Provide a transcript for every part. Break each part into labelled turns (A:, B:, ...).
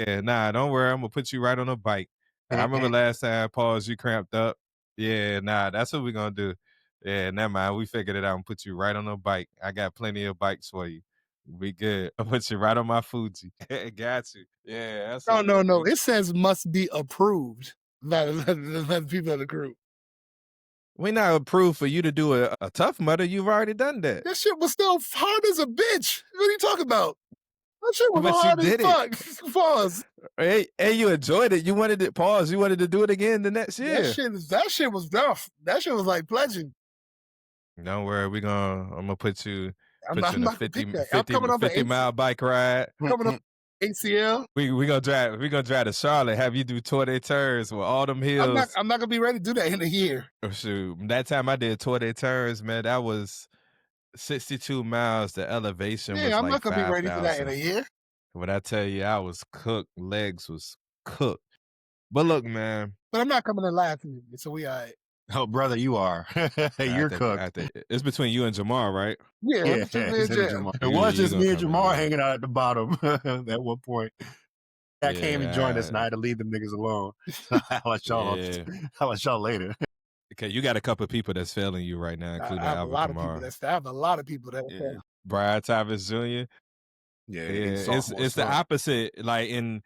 A: Yeah, nah, don't worry. I'm gonna put you right on a bike. I remember last time, pause, you cramped up. Yeah, nah, that's what we're gonna do. Yeah, never mind. We figured it out and put you right on a bike. I got plenty of bikes for you. We good. I'll put you right on my Fuji. Got you. Yeah, that's
B: No,
A: what
B: no,
A: we'll
B: no.
A: do.
B: It says must be approved by the people of the group.
A: We not approved for you to do a tough mudder. You've already done that.
B: That shit was still hard as a bitch. What are you talking about? That shit was
A: But you
B: hard as
A: did it.
B: fuck. Pause.
A: Hey, you enjoyed it. You wanted to pause. You wanted to do it again the next year.
B: That shit was rough. That shit was like pledging.
A: Don't worry, I'm gonna put you in a
B: I'm not gonna pick that. I'm
A: 50,
B: coming off an
A: 50-mile bike ride.
B: coming up ACL.
A: We gonna drive to Charlotte, have you do Tour de Turns with all them
B: I'm not
A: hills.
B: I'm not gonna be ready to do that in a year.
A: Oh, shoot. That time I did Tour de Turns, man, that was 62 miles. The elevation
B: Yeah,
A: was
B: I'm
A: like
B: not gonna be ready for that in a
A: 5,000.
B: year.
A: When I tell you I was cooked, legs was cooked. But look, man,
B: But I'm not coming in last minute, so we all right.
C: Oh, brother, you are. You're
A: I
C: cooked.
A: think it's between you and Jamar, right?
B: Yeah,
C: Yeah,
B: it's just me
C: it's
B: and
C: him and
B: Jam.
C: Jamal. It
A: You
C: was
A: you
C: just
A: gonna
C: me and
A: come in
C: Jamal
A: last.
C: hanging out at the bottom at one point. I came and joined us, and I
A: Yeah,
C: had to leave them niggas alone. I'll let
A: yeah.
C: I'll let y'all later.
A: Okay, you got a couple of people that's failing you right now,
B: I
A: including
B: have a
A: Alvin
B: lot of people
A: Kamara.
B: I have a lot of people that
C: Yeah,
A: Brian Thomas Jr.
C: yeah,
A: Yeah,
C: he's sophomore.
A: it's the opposite. Like in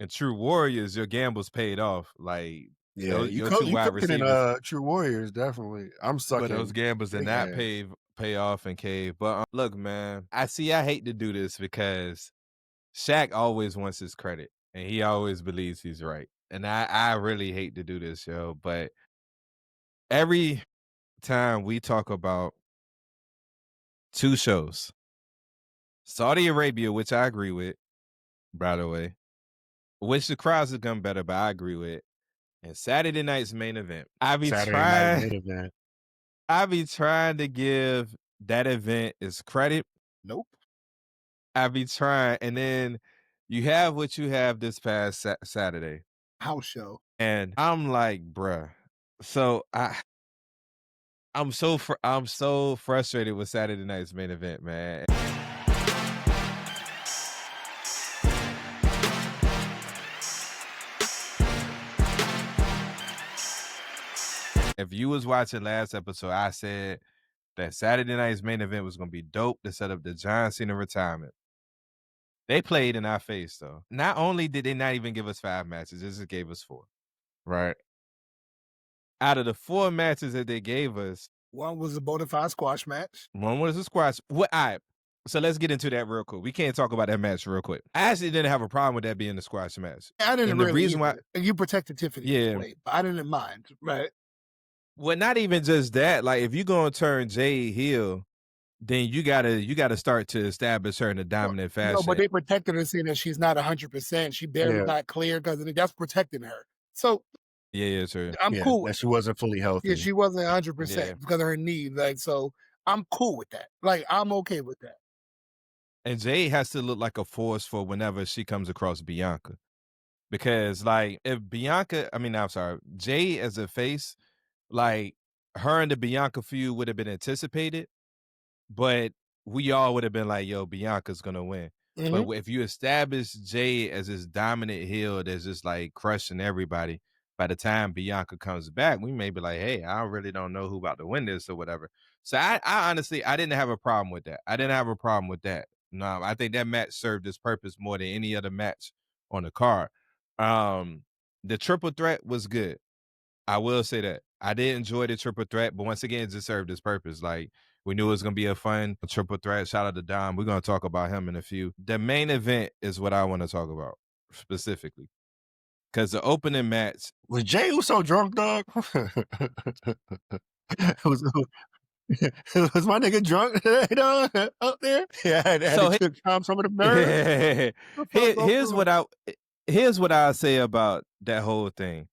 A: True Warriors, your gambles paid off. Like
C: Yeah,
A: your two
C: you
A: wide
C: cooking in
A: receivers,
C: True Warriors definitely. I'm
A: but those
C: sucking
A: gambles did
C: big
A: not
C: ass.
A: pay off in Cave. But look, man, I hate to do this because Shaq always wants his credit, and he always believes he's right. And I really hate to do this, yo. But every time we talk about two shows, Saudi Arabia, which I agree with, by the way, which the crowds have done better, but I agree with, and Saturday night's main event.
C: Saturday night mid event.
A: I be trying to give that event its credit.
B: Nope.
A: I be trying, and then you have what you have this past Saturday,
B: House show.
A: and I'm like, bruh. So I'm so frustrated with Saturday night's main event, man. If you was watching last episode, I said that Saturday night's main event was gonna be dope to set up the John Cena retirement. They played in our face, though. Not only did they not even give us 5 matches, they just gave us 4. Right? Out of the 4 matches that they gave us,
B: One was a bona fide squash match.
A: one was a squash. So let's get into that real quick. We can't talk about that match real quick. I actually didn't have a problem with that being a squash match.
B: I didn't
A: And the
B: really
A: reason why,
B: either. You protected Tiffany.
A: yeah,
B: But I didn't mind. Right.
A: well, not even just that. Like, if you're gonna turn Jade heel, then you gotta start to establish her in a dominant fashion.
B: No, but they protected her saying that she's not 100%. She barely got clear because that's protecting her. So
A: Yeah, true.
B: I'm cool with
C: that she wasn't fully healthy.
B: Yeah, she wasn't 100%
A: Yeah.
B: because of her knee. Like, so I'm cool with that. Like, I'm okay with that.
A: And Jade has to look like a force for whenever she comes across Bianca. Because, like, if Bianca, I mean, I'm sorry, Jade as a face, like, her and the Bianca feud would have been anticipated, but we all would have been like, yo, Bianca's gonna win. But if you establish Jade as this dominant heel that's just like crushing everybody, by the time Bianca comes back, we may be like, hey, I really don't know who about to win this or whatever. So I honestly, I didn't have a problem with that. I didn't have a problem with that. No, I think that match served its purpose more than any other match on the card. The triple threat was good. I will say that. I did enjoy the triple threat, but once again, it just served its purpose. Like, we knew it was gonna be a fun triple threat. Shout out to Dom. We're gonna talk about him in a few. The main event is what I want to talk about specifically. Because the opening match
C: was Jey Uso drunk, dog. was my nigga drunk dog, up there? Yeah, I had to took some of the nerves.
A: Here's what I'll say about that whole thing.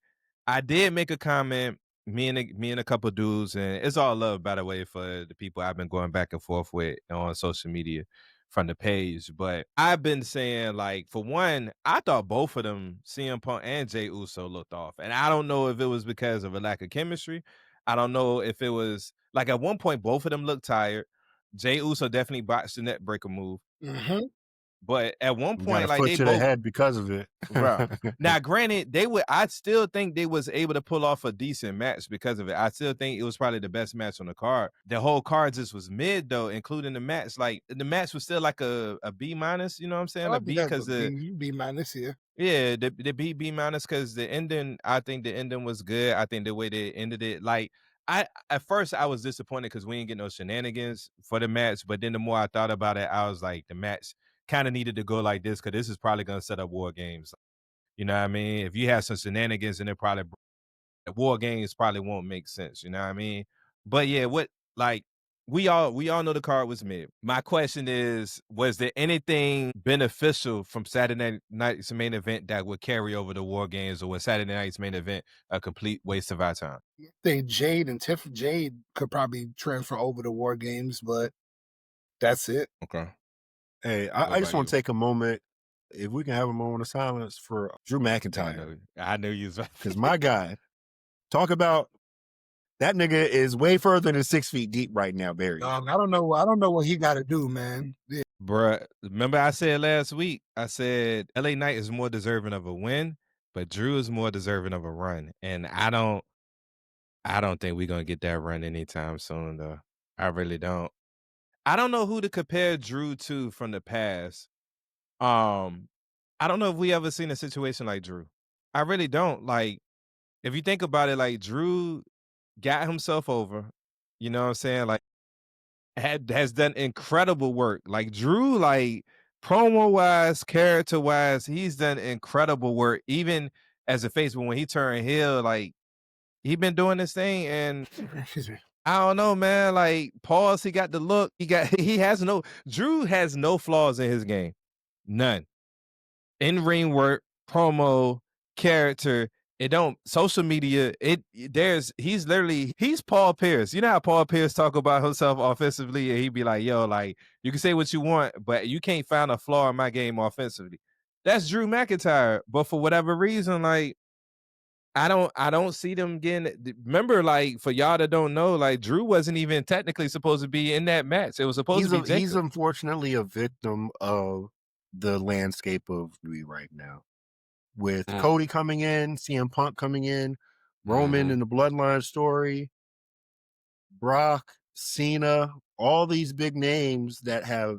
A: I did make a comment, me and a couple dudes, and it's all love, by the way, for the people I've been going back and forth with on social media from the page. But I've been saying, like, for one, I thought both of them, CM Punk and Jey Uso, looked off. And I don't know if it was because of a lack of chemistry. I don't know if it was, like, at one point, both of them looked tired. Jey Uso definitely botched the neck breaker move. But at one
C: You got
A: point,
C: a
A: like
C: foot
A: they
C: to the
A: both,
C: head because of it.
A: bro. Now, granted, they would. I still think they was able to pull off a decent match because of it. I still think it was probably the best match on the card. The whole card just was mid though, including the match. Like the match was still like a B minus. You know what I'm saying?
B: I
A: A
B: think
A: B
B: that's
A: because the
B: B minus here.
A: yeah, the B minus because the ending. I think the ending was good. I think the way they ended it, like I at first I was disappointed because we didn't get no shenanigans for the match. But then the more I thought about it, I was like, the match kind of needed to go like this because this is probably gonna set up War Games. You know what I mean? If you have some shenanigans and it probably the War Games probably won't make sense. You know what I mean? But yeah, what like we all know the card was mid. My question is, was there anything beneficial from Saturday night's main event that would carry over the War Games, or was Saturday night's main event a complete waste of our time?
B: I think Jade could probably transfer over to War Games, but that's it.
A: Okay.
C: Hey,
A: What
C: I just
A: about
C: want
A: you?
C: to take a moment, if we can have a moment of silence for Drew McIntyre,
A: I knew you was
C: because my guy, talk about that nigga is way further than 6 feet deep right now, Barry.
B: I don't know what he got to do, man. Yeah.
A: Bruh, remember I said last week, I said LA Knight is more deserving of a win, but Drew is more deserving of a run. And I don't think we're gonna get that run anytime soon though. I really don't. I don't know who to compare Drew to from the past. I don't know if we ever seen a situation like Drew. I really don't. Like, if you think about it, like Drew got himself over, you know what I'm saying? Like has done incredible work. Like Drew, like promo wise, character wise, he's done incredible work. Even as a face, but when he turned heel, like he been doing this thing, and
B: Excuse me.
A: I don't know, man. Like pause, he got the look. Drew has no flaws in his game, none. In ring work, promo, character. It don't social media. He's Paul Pierce. You know how Paul Pierce talk about himself offensively, and he'd be like, "Yo, like you can say what you want, but you can't find a flaw in my game offensively." That's Drew McIntyre. But for whatever reason, like I don't see them getting. Remember, like for y'all that don't know, like Drew wasn't even technically supposed to be in that match. It was supposed to be Jacob.
C: He's unfortunately a victim of the landscape of WWE right now. With Cody coming in, CM Punk coming in, Roman and the Bloodline story, Brock, Cena, all these big names that have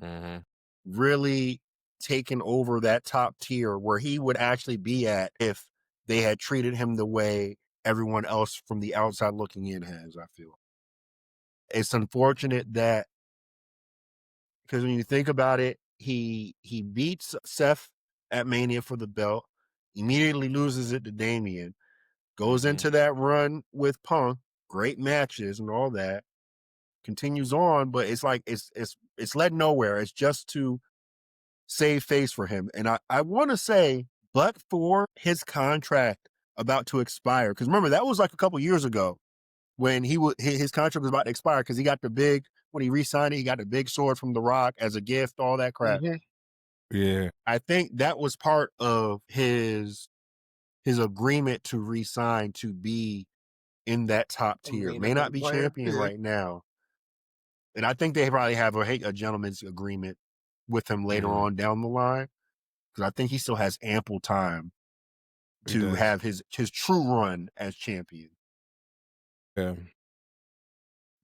C: really taken over that top tier where he would actually be at if they had treated him the way everyone else from the outside looking in has, I feel. It's unfortunate that, because when you think about it, he beats Seth at Mania for the belt, immediately loses it to Damian, goes into that run with Punk, great matches and all that, continues on, but it's like it's led nowhere. It's just to save face for him. And I want to say, but for his contract about to expire, because remember that was like a couple years ago when his contract was about to expire, because he got when he re-signed it, he got the big sword from The Rock as a gift, all that crap.
A: Yeah.
C: I think that was part of his agreement to re-sign to be in that top tier. May not be champion right now. And I think they probably have a gentleman's agreement with him later on down the line, because I think he still has ample time to have his true run as champion.
A: Yeah.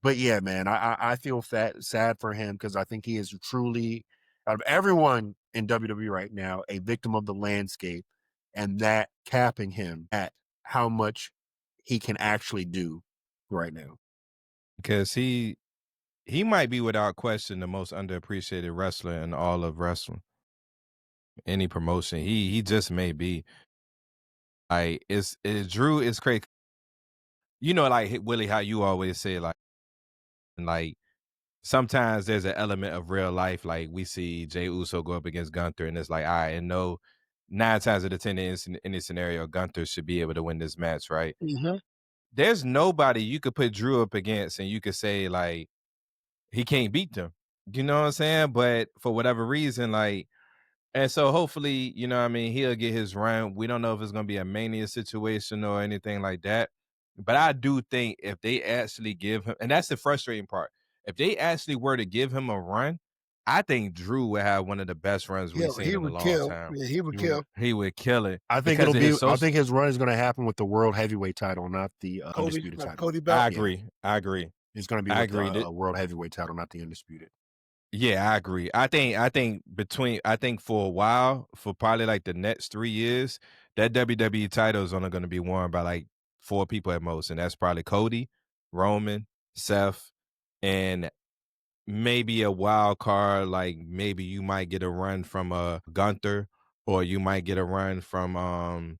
C: But yeah, man, I feel sad for him, because I think he is truly, out of everyone in WWE right now, a victim of the landscape, and that capping him at how much he can actually do right now.
A: Because he might be without question the most underappreciated wrestler in all of wrestling. Any promotion, he just may be. Like Drew is crazy. You know, like Willie, how you always say, like sometimes there's an element of real life. Like we see Jey Uso go up against Gunther, and it's like, all right, and no, 9 times out of 10 in this scenario, Gunther should be able to win this match, right? There's nobody you could put Drew up against, and you could say like he can't beat them. You know what I'm saying? But for whatever reason, like, and so hopefully, you know what I mean, he'll get his run. We don't know if it's going to be a Mania situation or anything like that. But I do think if they actually give him, and that's the frustrating part, if they actually were to give him a run, I think Drew would have one of the best runs
B: Yeah,
A: we've seen
B: he
A: in a
B: would
A: long
B: kill.
A: time.
B: Yeah, he would
C: He would.
B: kill.
A: He would kill it
C: I think
A: because
C: it'll
A: of
C: be.
A: his
C: I think his run is going to happen with the world heavyweight title, not the
B: Cody,
C: undisputed title.
B: Cody
A: I
B: belt.
A: agree. I agree.
C: It's going to be
A: I
C: with
A: agree.
C: the world heavyweight title, not the undisputed.
A: Yeah, I agree. I think for a while, for probably like the next 3 years, that WWE title is only gonna be won by like 4 people at most, and that's probably Cody, Roman, Seth, and maybe a wild card, like maybe you might get a run from Gunther, or you might get a run from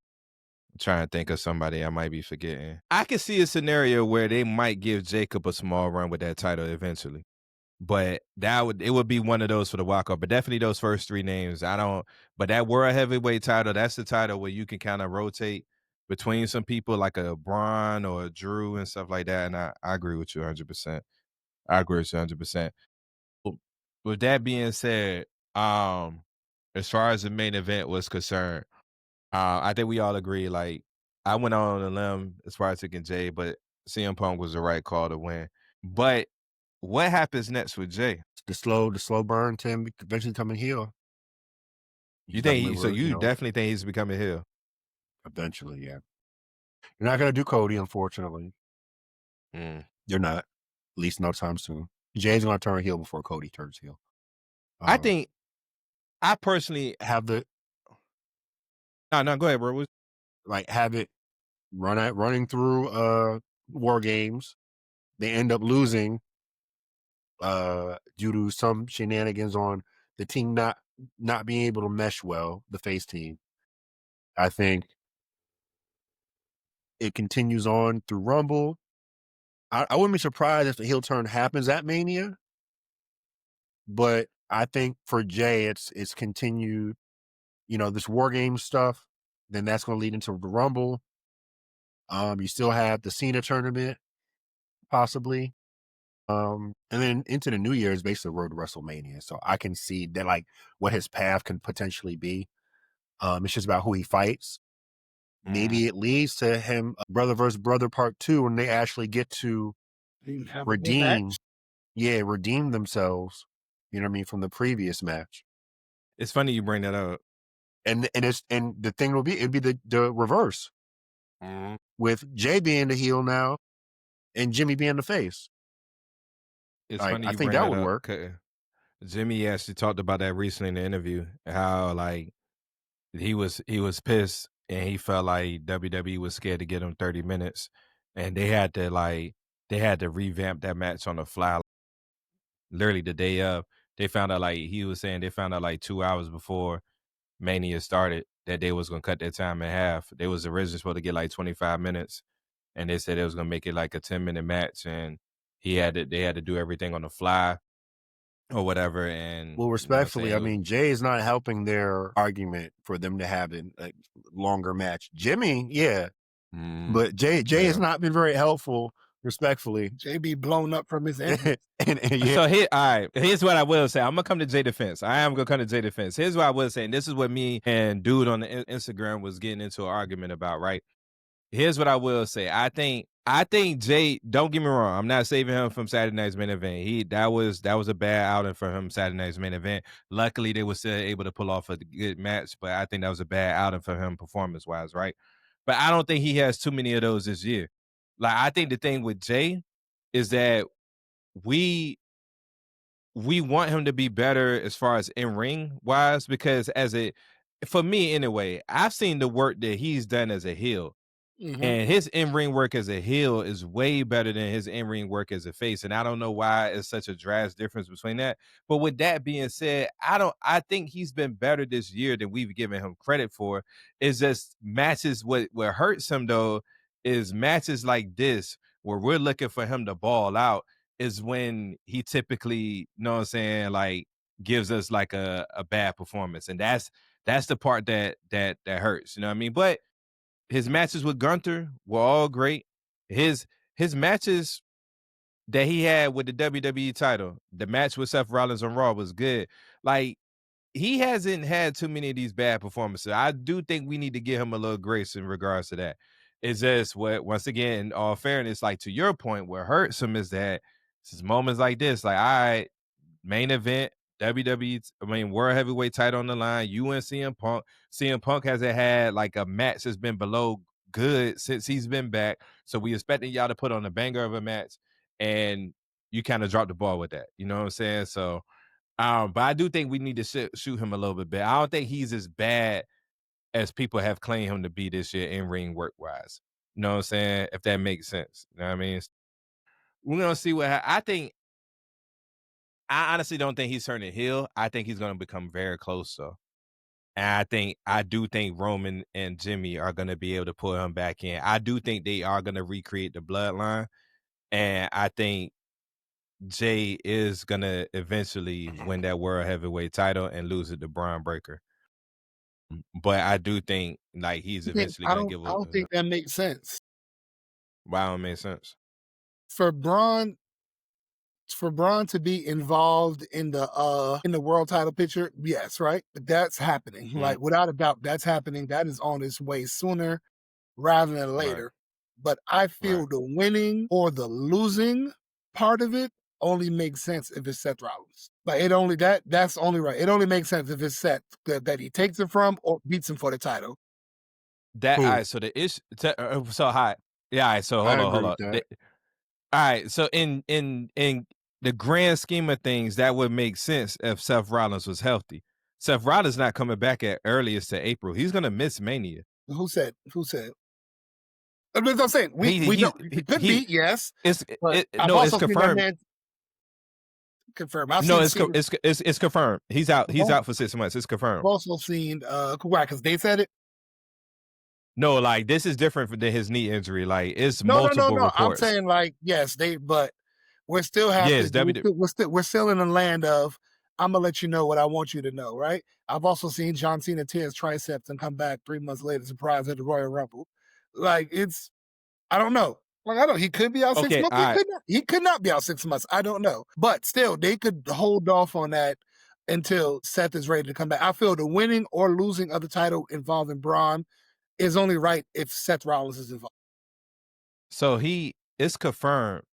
A: trying to think of somebody I might be forgetting. I can see a scenario where they might give Jacob a small run with that title eventually. But it would be one of those for the wild card. But definitely those first 3 names. But that world heavyweight title, that's the title where you can kind of rotate between some people like a Braun or a Drew and stuff like that. And I agree with you 100%. I agree with you 100%. With that being said, as far as the main event was concerned, I think we all agree. Like, I went on a limb as far as taking Jay, but CM Punk was the right call to win. But what happens next with Jay?
C: The slow burn to him eventually coming heel.
A: You think so? You definitely think he's becoming heel?
C: Eventually, yeah. You're not gonna do Cody, unfortunately. You're not. At least no time soon. Jay's gonna turn heel before Cody turns heel.
A: I think. I personally
C: have the.
A: No, go ahead, bro.
C: Like have it running through War Games. They end up losing due to some shenanigans on the team not being able to mesh well, the face team. I think it continues on through Rumble. I wouldn't be surprised if the heel turn happens at Mania, but I think for Jay, it's continued. This War Games stuff. Then that's going to lead into the Rumble. You still have the Cena tournament, possibly. And then into the New Year is basically the road to WrestleMania. So I can see that like what his path can potentially be. It's just about who he fights. Maybe it leads to him brother versus brother part 2 when they actually get to redeem themselves. You know what I mean, from the previous match.
A: It's funny you bring that up.
C: And the thing it'd be the reverse. With Jay being the heel now and Jimmy being the face.
A: It's funny I think that would work. Jimmy actually talked about that recently in the interview, how like he was pissed and he felt like WWE was scared to get him 30 minutes and they had to revamp that match on the fly. Literally the day of, they found out he was saying they found out like 2 hours before Mania started that they was gonna cut their time in half. They was originally supposed to get like 25 minutes, and they said they was gonna make it like a 10-minute match, and they had to do everything on the fly or whatever. And
C: well, respectfully, I mean, Jay is not helping their argument for them to have a longer match. Jimmy, yeah, but Jay has not been very helpful. Respectfully,
B: Jay be blown up from his end.
A: So all right, here's what I will say. I'm gonna come to Jay defense. I am gonna come to Jay defense. Here's what I will say, and this is what me and dude on the Instagram was getting into an argument about. Right? Here's what I will say. I think Jay. Don't get me wrong. I'm not saving him from Saturday night's main event. That was a bad outing for him. Saturday night's main event. Luckily, they were still able to pull off a good match, but I think that was a bad outing for him performance wise. Right? But I don't think he has too many of those this year. Like, I think the thing with Jay is that we want him to be better as far as in-ring wise, because for me anyway, I've seen the work that he's done as a heel. And his in-ring work as a heel is way better than his in-ring work as a face. And I don't know why it's such a drastic difference between that. But with that being said, I think he's been better this year than we've given him credit for. It's just matches. What hurts him though is matches like this where we're looking for him to ball out is when he typically, you know what I'm saying, like gives us like a bad performance. And that's the part that hurts, you know what I mean? But his matches with Gunther were all great. His matches that he had with the WWE title, the match with Seth Rollins on Raw was good. Like, he hasn't had too many of these bad performances. I do think we need to give him a little grace in regards to that. It's just once again, in all fairness, like to your point, what hurts him is that it's moments like this, like, all right, main event, WWE, I mean, World Heavyweight title on the line. You and CM Punk. CM Punk hasn't had like a match that's been below good since he's been back. So we expecting y'all to put on a banger of a match, and you kind of dropped the ball with that. You know what I'm saying? So, but I do think we need to shoot him a little bit better. I don't think he's as bad as people have claimed him to be this year in ring work wise. You know what I'm saying? If that makes sense. You know what I mean? We're gonna see what I honestly don't think he's turning heel. I think he's gonna become very close. So, and I do think Roman and Jimmy are gonna be able to pull him back in. I do think they are gonna recreate the bloodline, and I think Jay is gonna eventually win that world heavyweight title and lose it to Braun Breaker. But I do think like he's eventually
B: I
A: gonna
B: don't
A: give
B: I
A: up.
B: don't think that makes sense.
A: Why don't make sense?
B: For Braun to be involved in the world title picture, yes, right? That's happening. Like without a doubt, that's happening. That is on its way sooner rather than
A: Right.
B: later. But I feel
A: Right.
B: the winning or the losing part of it only makes sense if it's Seth Rollins. Like that's only right. It only makes sense if it's Seth that he takes it from or beats him for the title.
A: That all
C: Cool.
A: right. So the issue. So hi. Yeah. All right. So
C: I
A: hold
C: agree
A: on.
C: with that.
A: All right. So in the grand scheme of things, that would make sense if Seth Rollins was healthy. Seth Rollins not coming back at earliest to April. He's gonna miss Mania.
B: Who said? That's what I'm saying. We know it could be, yes. But I've
A: No, it's
B: also seen that
A: confirmed.
B: man confirmed. I've
A: No,
B: seen
A: it's confirmed. He's out. He's
B: Well-
A: out for 6 months. It's confirmed.
B: I've also seen why? Because they said it.
A: No, like this is different than his knee injury. Like it's
B: No.
A: multiple
B: I'm
A: reports.
B: saying like yes, but we're still
A: Yes,
B: we're still in the land of I'm gonna let you know what I want you to know, right? I've also seen John Cena tear his triceps and come back 3 months later, surprised at the Royal Rumble. Like it's I don't know. Like I don't. He could be out 6
A: Okay,
B: months.
A: all right.
B: He could not be out 6 months. I don't know. But still, they could hold off on that until Seth is ready to come back. I feel the winning or losing of the title involving Braun is only right if Seth Rollins is involved.
A: So it's confirmed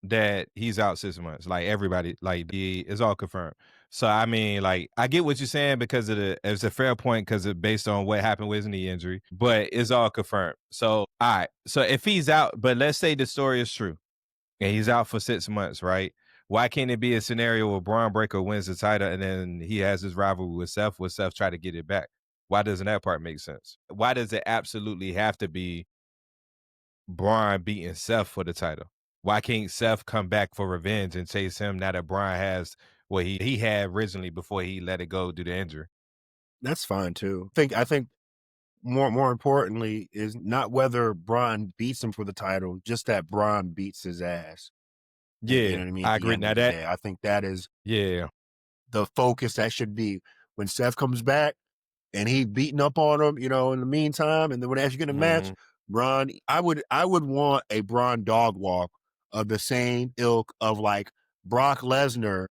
A: that he's out 6 months. Like everybody, it's all confirmed. So I mean, like I get what you're saying because it's a fair point because it's based on what happened with his knee injury, but it's all confirmed. So all right. So if he's out, but let's say the story is true and he's out for 6 months, right? Why can't it be a scenario where Braun Breaker wins the title and then he has his rivalry with Seth try to get it back? Why doesn't that part make sense? Why does it absolutely have to be Braun beating Seth for the title? Why can't Seth come back for revenge and chase him now that Braun has what he had originally before he let it go due to injury?
C: That's fine too. I think more importantly is not whether Braun beats him for the title, just that Braun beats his ass.
A: Yeah,
C: you know what I mean.
A: I
C: At the
A: agree.
C: end
A: Now
C: of the
A: that
C: day, I think that is
A: yeah,
C: the focus that should be when Seth comes back and he beating up on him, in the meantime, and then when they actually get a match, Braun, I would want a Braun dog walk of the same ilk of like Brock Lesnar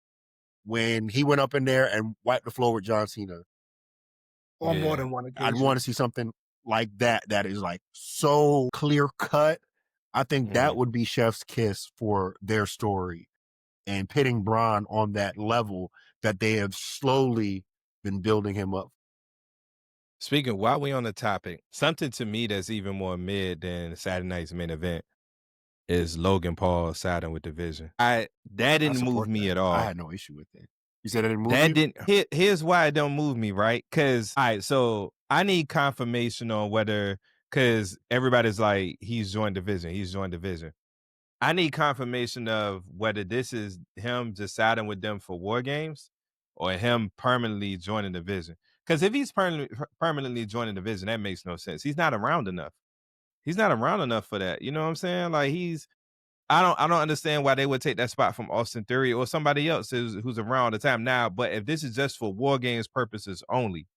C: when he went up in there and wiped the floor with John Cena.
B: On more than one occasion.
C: I'd want to see something like that is like so clear cut. I think that would be Chef's kiss for their story and pitting Braun on that level that they have slowly been building him up.
A: Speaking, while we on the topic, something to me that's even more mid than Saturday night's main event is Logan Paul siding with Division. That didn't move me at all.
C: I had no issue with that. You said it didn't move you?
A: Here's why it don't move me, right? Because so I need confirmation on whether, because everybody's like he's joined Division. I need confirmation of whether this is him just siding with them for War Games or him permanently joining Division. Because if he's permanently joining Division, that makes no sense. He's not around enough. He's not around enough for that. You know what I'm saying? Like I don't understand why they would take that spot from Austin Theory or somebody else who's around the time now. But if this is just for War Games purposes only,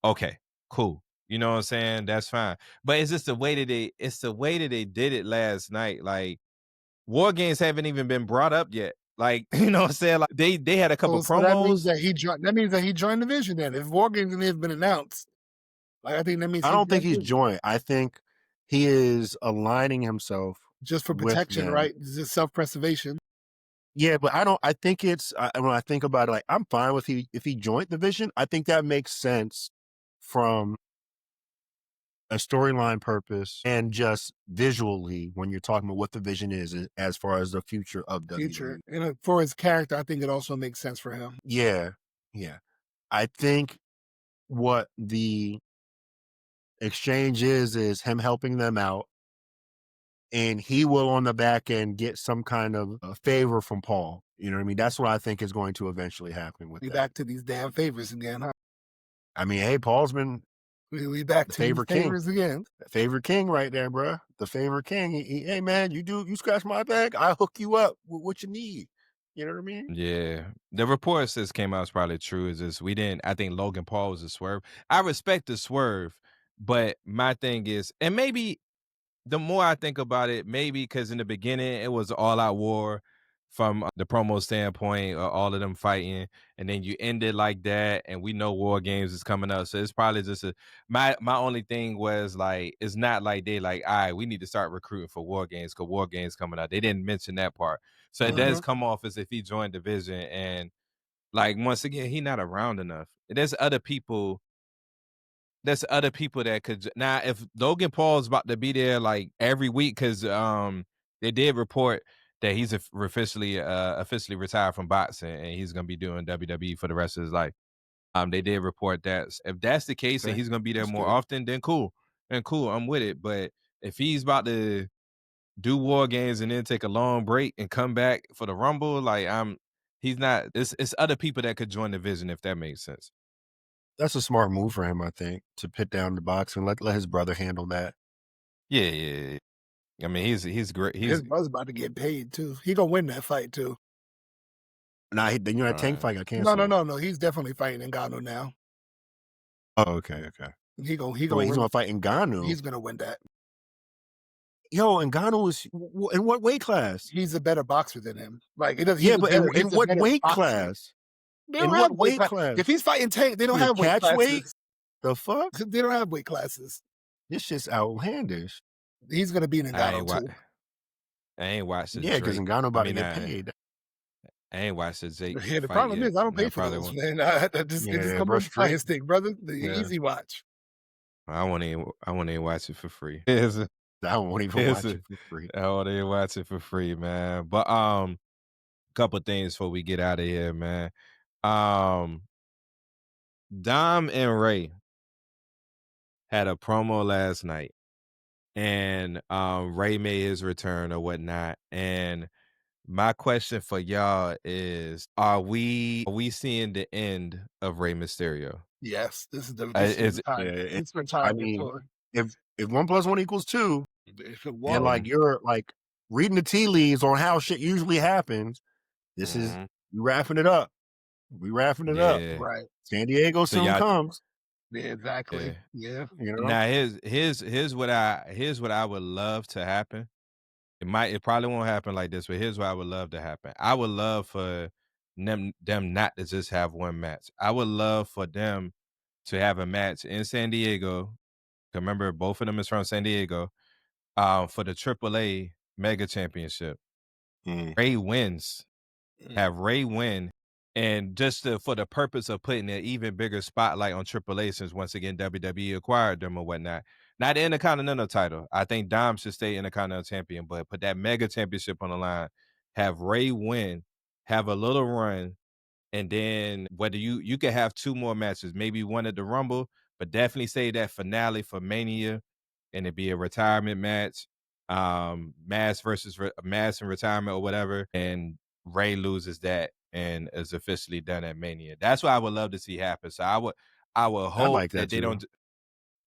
A: okay, cool. You know what I'm saying? That's fine. But it's just the way that they did it last night. Like War Games haven't even been brought up yet. Like, you know what I'm saying? Like they had a couple promos.
B: That means that he joined Division then. If War Games has been announced, like I think that means
C: I don't think he's joined. I think he is aligning himself
B: just for protection, right? Just self-preservation.
C: Yeah, but I think it's when I think about it, like I'm fine with if he joined the Vision. I think that makes sense from a storyline purpose and just visually when you're talking about what the Vision is as far as the future of
B: Future.
C: WWE.
B: And for his character, I think it also makes sense for him.
C: Yeah, yeah. I think what the exchange is him helping them out, and he will on the back end get some kind of a favor from Paul. You know what I mean? That's what I think is going to eventually happen with
B: We
C: that.
B: back to these damn favors again, huh?
C: I mean, hey, Paul's been
B: We back
C: the
B: to these
C: favorite king.
B: favors again.
C: The favorite king right there, bruh. The favorite king. Hey man, you scratch my back, I hook you up with what you need. You know what I mean?
A: Yeah. The reports that came out is probably true. Is just we didn't I think Logan Paul was a swerve. I respect the swerve, but my thing is, and maybe the more I think about it, maybe because in the beginning it was all out war from the promo standpoint, all of them fighting, and then you end it like that, and we know War Games is coming up, so it's probably just my only thing was like it's not like they like all right, we need to start recruiting for War Games because War Games coming up. They didn't mention that part, so it does come off as if he joined Division, and like once again he not around enough. There's other people that could now if Logan Paul's about to be there like every week because they did report that he's officially retired from boxing and he's gonna be doing WWE for the rest of his life. They did report that. If that's the case and
C: Okay.
A: he's gonna be there
C: That's
A: more
C: good.
A: often, then cool. Then cool, I'm with it. But if he's about to do War Games and then take a long break and come back for the Rumble, like he's not. It's other people that could join the Vision if that makes sense.
C: That's a smart move for him, I think, to put down the box and let his brother handle that.
A: Yeah, yeah, yeah. I mean, he's great.
B: His brother's about to get paid too. He gonna win that fight too.
C: Nah, then that Tank fight got
B: No,
C: canceled.
B: no. He's definitely fighting Ngannou now.
C: Oh, okay.
B: He gonna
C: Wait, he's
B: win.
C: gonna fight Ngannou.
B: He's gonna win that.
C: Yo, Ngannou is in what weight class?
B: He's a better boxer than him. Like it does.
C: Yeah, but in what weight class?
B: They
C: In
B: don't have
C: what weight class?
B: If he's fighting Tank, they don't
C: Yeah,
B: have weight
C: catch
B: classes.
C: weight? The fuck?
B: They don't have weight classes.
C: This shit's outlandish.
B: He's gonna beat Ngannou too.
A: I ain't watched the
C: Yeah, because
A: Drake.
C: Ngannou about to get paid.
A: I ain't watched the Jake.
B: Yeah, the
A: fight
B: problem
A: yet,
B: is I don't
A: and I
B: pay for
A: probably
B: those,
A: won't.
B: man. I just
C: Yeah,
B: come
C: bro,
B: on the Fire
C: straight.
B: Stick, brother. The
C: Yeah.
B: easy watch.
A: I won't even watch it for free.
C: I won't even watch it for free.
A: I won't even watch it for free, man. But couple things before we get out of here, man. Dom and Ray had a promo last night, and Ray made his return or whatnot. And my question for y'all is: Are we seeing the end of Rey Mysterio?
B: Yes, this is the
A: Is
B: time.
C: Yeah,
B: It's been
C: I
B: time
C: mean,
B: before.
C: if 1 + 1 = 2,
B: If it
C: and
B: was,
C: like you're like reading the tea leaves on how shit usually happens, this is we wrapping it up. We wrapping it up.
A: Yeah.
B: right.
C: San Diego
A: So
C: soon
A: y'all-
C: comes.
B: Yeah, exactly. Yeah.
C: You know,
A: Now here's what I would love to happen. It probably won't happen like this, but here's what I would love to happen. I would love for them not to just have one match. I would love for them to have a match in San Diego. Remember, both of them is from San Diego. For the AAA Mega Championship. Ray wins. Have Ray win. And just for the purpose of putting an even bigger spotlight on AAA, since once again WWE acquired them or whatnot. Not the Intercontinental title. I think Dom should stay Intercontinental champion, but put that Mega Championship on the line. Have Ray win. Have a little run. And then whether you could have 2 more matches, maybe one at the Rumble, but definitely say that finale for Mania, and it'd be a retirement match, Mass versus Mass and retirement or whatever, and Ray loses that and is officially done at Mania. That's what I would love to see happen. So I would hope
C: like that
A: they
C: too.
A: don't.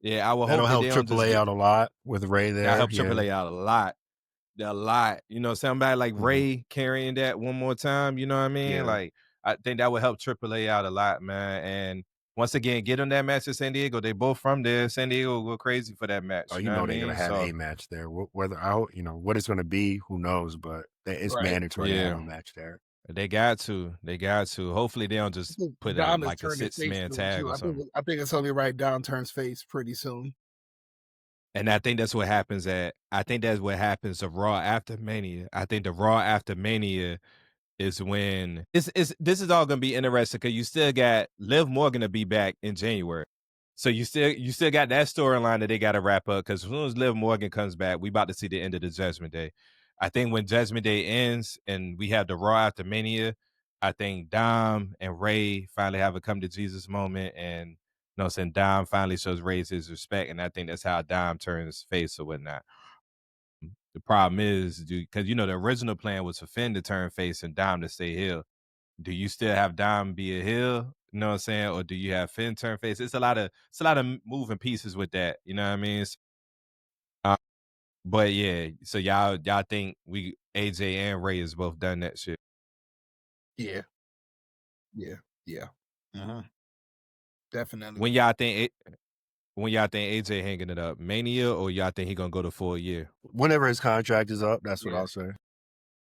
A: Yeah, I would
C: That'll
A: hope that
C: help
A: they don't just
C: AAA out a lot with Ray there.
A: that'll help
C: Yeah.
A: AAA out a lot. You know, somebody like Ray carrying that one more time, you know what I mean?
C: Yeah.
A: Like, I think that would help AAA out a lot, man. And once again, get them that match in San Diego. They both from there. San Diego will go crazy for that match.
C: Oh,
A: you
C: you
A: know
C: know
A: what I
C: they're
A: mean?
C: gonna have
A: So,
C: a match there. Whether what it's gonna be, who knows? But it's
B: Right.
C: mandatory to
A: Yeah.
C: have a match there.
A: they got to. They got to. Hopefully, they don't just put
B: Dom is
A: like a
B: turning face
A: 6-man
B: soon,
A: tag
B: too.
A: or something.
B: I think it's only right. Dom turns face pretty soon.
A: And I think that's what happens I think that's what happens of Raw after Mania. I think the Raw after Mania is when this is all gonna be interesting because you still got Liv Morgan to be back in January. So you still got that storyline that they got to wrap up because as soon as Liv Morgan comes back, we about to see the end of the Judgment Day. I think when Judgment Day ends and we have the Raw after Mania, I think Dom and Ray finally have a come to Jesus moment, and saying Dom finally shows Ray his respect, and I think that's how Dom turns face or whatnot. The problem is, because the original plan was for Finn to turn face and Dom to stay heel. Do you still have Dom be a heel? You know what I'm saying? Or do you have Finn turn face? It's a lot of moving pieces with that. You know what I mean? Uh, but yeah, so y'all think AJ and Ray has both done that shit?
B: Yeah. Definitely.
A: When y'all think AJ hanging it up, Mania, or y'all think he gonna go the full year?
C: Whenever his contract is up, that's what I'll say.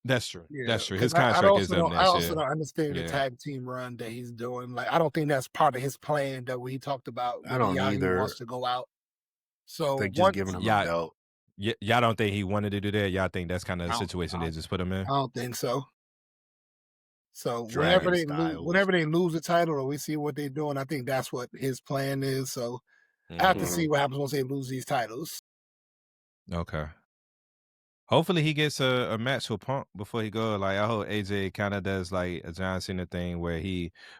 A: That's true.
B: Yeah,
A: That's true.
B: 'cause
A: His contract is up
B: I
A: next
B: also
A: year.
B: don't understand the
A: Yeah.
B: tag team run that he's doing. Like, I don't think that's part of his plan that we talked about
C: I
B: with
C: don't
B: how he
C: either.
B: wants to go out. So
C: Like just giving him a belt.
A: Y'all don't think he wanted to do that? Y'all think that's kind of
B: I
A: the
B: don't-
A: situation they just put him in?
B: I don't think so. So
C: Dragon
B: whenever they lose the title or we see what they're doing, I think that's what his plan is. So I have to see what happens once they lose these titles.
A: Okay. Hopefully he gets a match with Punk before he goes. Like, I hope AJ kind of does like a John Cena thing where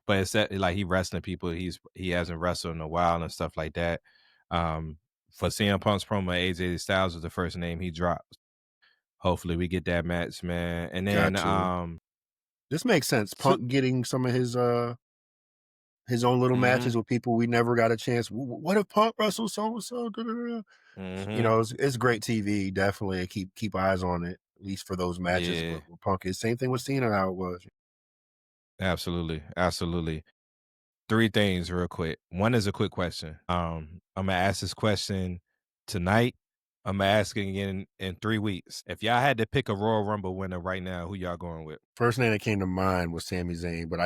A: but instead like he wrestling people he hasn't wrestled in a while and stuff like that. For CM Punk's promo, AJ Styles was the first name he dropped. Hopefully we get that match, man. And then
C: this makes sense. Punk getting some of his own little matches with people we never got a chance. What if Punk wrestles so and so? It's great TV. Definitely keep eyes on it, at least for those matches.
A: Yeah.
C: With Punk is same thing with Cena. How it was.
A: Absolutely. 3 things real quick. One is a quick question. I'm gonna ask this question tonight. I'm gonna ask it again in 3 weeks. If y'all had to pick a Royal Rumble winner right now, who y'all going with?
C: First name that came to mind was Sami Zayn, but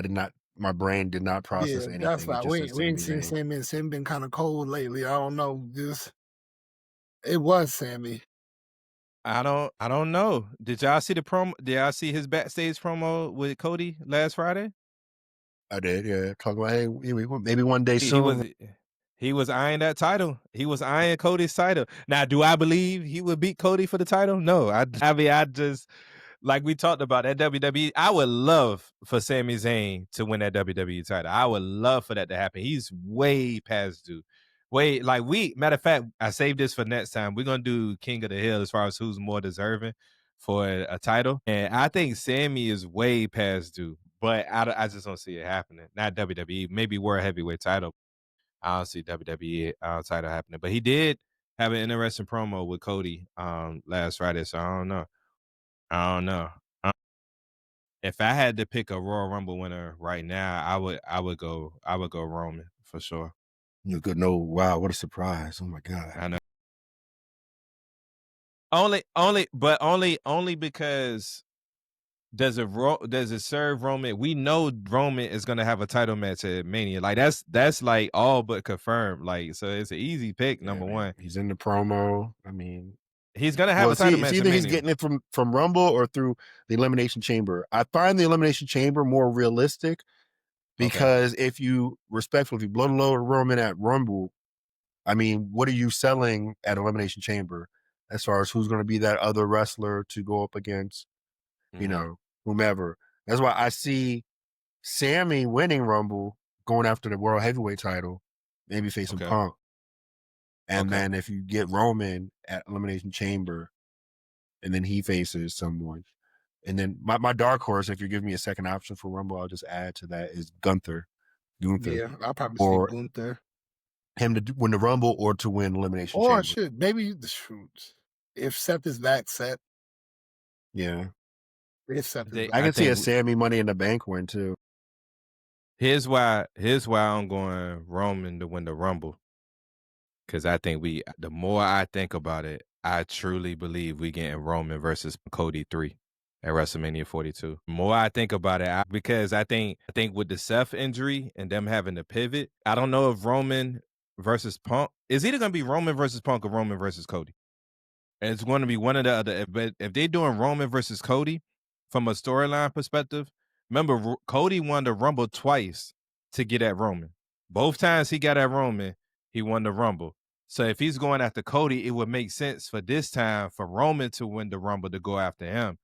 C: my brain did not process anything.
B: That's why we ain't seen
C: Sami.
B: Sami been kind of cold lately. I don't know. It was Sami.
A: I don't know. Did y'all see the promo? Did y'all see his backstage promo with Cody last Friday?
C: I did, yeah. Talking about, hey, maybe one day soon.
A: He was eyeing that title. He was eyeing Cody's title. Now, do I believe he would beat Cody for the title? No. I just, like we talked about at WWE, I would love for Sami Zayn to win that WWE title. I would love for that to happen. He's way past due. Matter of fact, I saved this for next time. We're going to do King of the Hill as far as who's more deserving for a title. And I think Sami is way past due, but I just don't see it happening. Not WWE, maybe World Heavyweight title. I don't see WWE title happening. But he did have an interesting promo with Cody last Friday, so I don't know. If I had to pick a Royal Rumble winner right now, I would go Roman for sure.
C: You could know. Wow, what a surprise! Oh my god!
A: I know. Only because does it serve Roman? We know Roman is gonna have a title match at Mania. Like that's like all but confirmed. Like, so it's an easy pick. Number one,
C: he's in the promo. I mean,
A: he's gonna have a title match.
C: It's either he's getting it from Rumble or through the Elimination Chamber. I find the Elimination Chamber more realistic because if you blow low Roman at Rumble, I mean, what are you selling at Elimination Chamber as far as who's going to be that other wrestler to go up against? Whomever. That's why I see Sami winning Rumble, going after the World Heavyweight title, maybe facing Punk. And then if you get Roman at Elimination Chamber, and then he faces someone. And then my dark horse, if you're giving me a second option for Rumble, I'll just add to that, is Gunther.
B: Yeah, I'll probably see Gunther.
C: Him to win the Rumble or to win Elimination Chamber.
B: Or maybe if Seth is back, Seth.
C: Yeah.
B: I
C: can see a Sami Money in the Bank win too.
A: Here's why I'm going Roman to win the Rumble. Because I think the more I think about it, I truly believe we getting Roman versus Cody 3 at WrestleMania 42. The more I think about it, because I think with the Seth injury and them having to pivot, I don't know if Roman versus Punk is either going to be Roman versus Punk or Roman versus Cody. And it's going to be one or the other. But if they're doing Roman versus Cody, from a storyline perspective, remember Cody won the Rumble twice to get at Roman. Both times he got at Roman, he won the Rumble. So if he's going after Cody, it would make sense for this time for Roman to win the Rumble to go after him.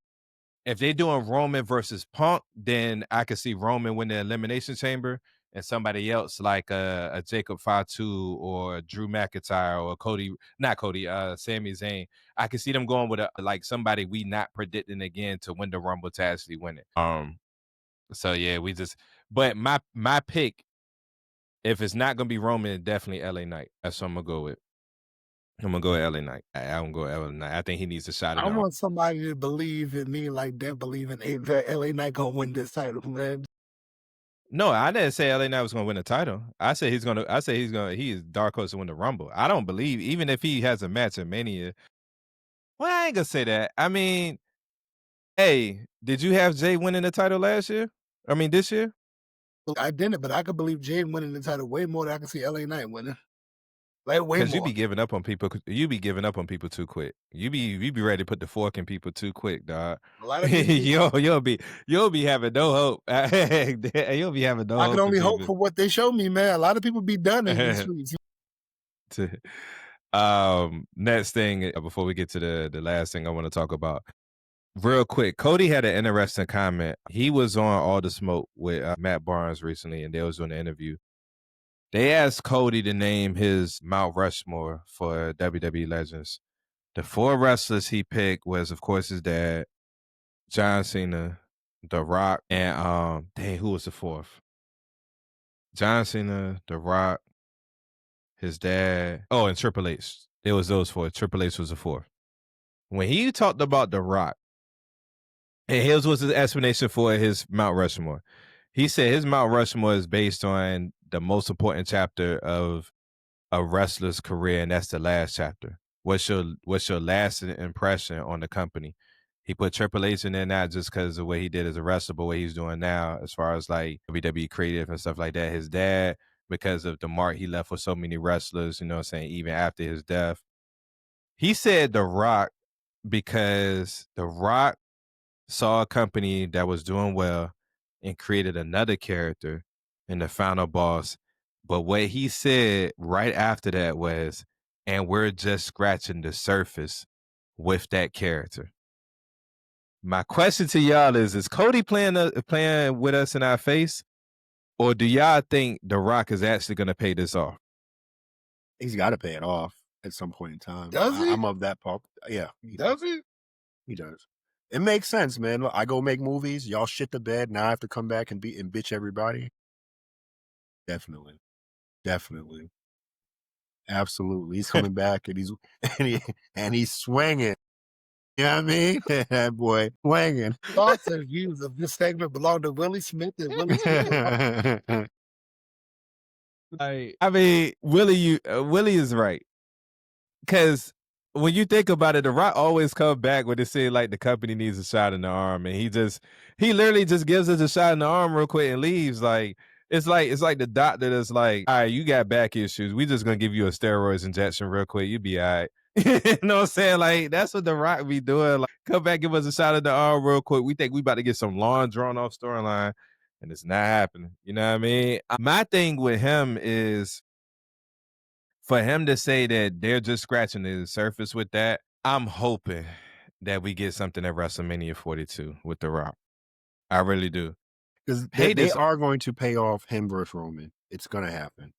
A: If they're doing Roman versus Punk, then I could see Roman win the Elimination Chamber and somebody else like a Jacob Fatu or Drew McIntyre or Sami Zayn. I could see them going with like somebody we not predicting again to win the Rumble to actually win it. So yeah, but my pick, if it's not gonna be Roman, it's definitely LA Knight. That's what I'm gonna go with. I'm gonna go with LA Knight. I'm gonna go with LA Knight. I think he needs a shot.
B: I want somebody to believe in me like that, believing that LA Knight gonna win this title, man.
A: No, I didn't say LA Knight was gonna win the title. I said he is dark horse to win the Rumble. I don't believe, even if he has a match at Mania. Well, I ain't gonna say that. I mean, hey, did you have Jay winning the title last year? I mean, this year?
B: I didn't, but I could believe Jay winning the title way more than I can see LA Knight winning. Like way more.
A: Because you be giving up on people. You be giving up on people too quick. You be ready to put the fork in people too quick, dog.
B: A lot of people,
A: you'll be having no hope. You'll be having no hope.
B: I can only hope for what they show me, man. A lot of people be done in these streets.
A: Next thing before we get to the last thing I want to talk about. Real quick, Cody had an interesting comment. He was on All the Smoke with Matt Barnes recently, and they was doing an interview. They asked Cody to name his Mount Rushmore for WWE Legends. The 4 wrestlers he picked was, of course, his dad, John Cena, The Rock, and who was the 4th? John Cena, The Rock, his dad. Oh, and Triple H. It was those 4. Triple H was the 4th. When he talked about The Rock, and here's was his explanation for his Mount Rushmore. He said his Mount Rushmore is based on the most important chapter of a wrestler's career, and that's the last chapter. What's your lasting impression on the company? He put Triple H in there not just because of the way he did as a wrestler, but what he's doing now as far as like WWE creative and stuff like that. His dad, because of the mark he left with so many wrestlers, you know what I'm saying, even after his death. He said The Rock because The Rock saw a company that was doing well and created another character in the final boss. But what he said right after that was, and we're just scratching the surface with that character. My question to y'all is Cody playing with us in our face? Or do y'all think The Rock is actually going to pay this off?
C: He's got to pay it off at some point in time.
B: Does he?
C: I'm of that part. Yeah.
B: Does he?
C: He does. It makes sense, man. Look, I go make movies. Y'all shit the bed. Now I have to come back and bitch everybody. Definitely. Absolutely. He's coming back and he's swinging. You know what I mean? That boy swinging.
B: Thoughts and views of this segment belong to Willie Smith and Willie Smith.
A: I mean, Willie is right. Because when you think about it, The Rock always come back when they say like the company needs a shot in the arm, and he literally just gives us a shot in the arm real quick and leaves. Like it's like the doctor that's like, all right, you got back issues. We just gonna give you a steroids injection real quick. You be all right. You know what I'm saying? Like that's what The Rock be doing. Like come back, give us a shot in the arm real quick. We think we about to get some long drawn off storyline, and it's not happening. You know what I mean? My thing with him is, for him to say that they're just scratching the surface with that, I'm hoping that we get something at WrestleMania 42 with The Rock. I really do.
C: Because they are going to pay off him versus Roman. It's going to happen.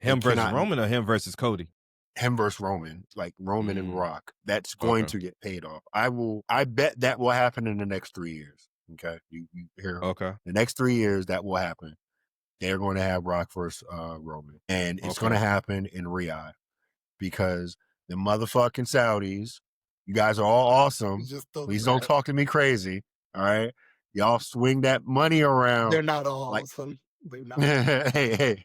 A: Him versus Roman or him versus Cody?
C: Him versus Roman. Like Roman and Rock. That's going to get paid off. I bet that will happen in the next 3 years. Okay? You hear?
A: Okay.
C: The next 3 years, that will happen. They're going to have Rock versus Roman. And it's going to happen in Riyadh because the motherfucking Saudis, you guys are all awesome. Please don't talk to me crazy. All right? Y'all swing that money around.
B: They're not all awesome. They're not.
C: Hey.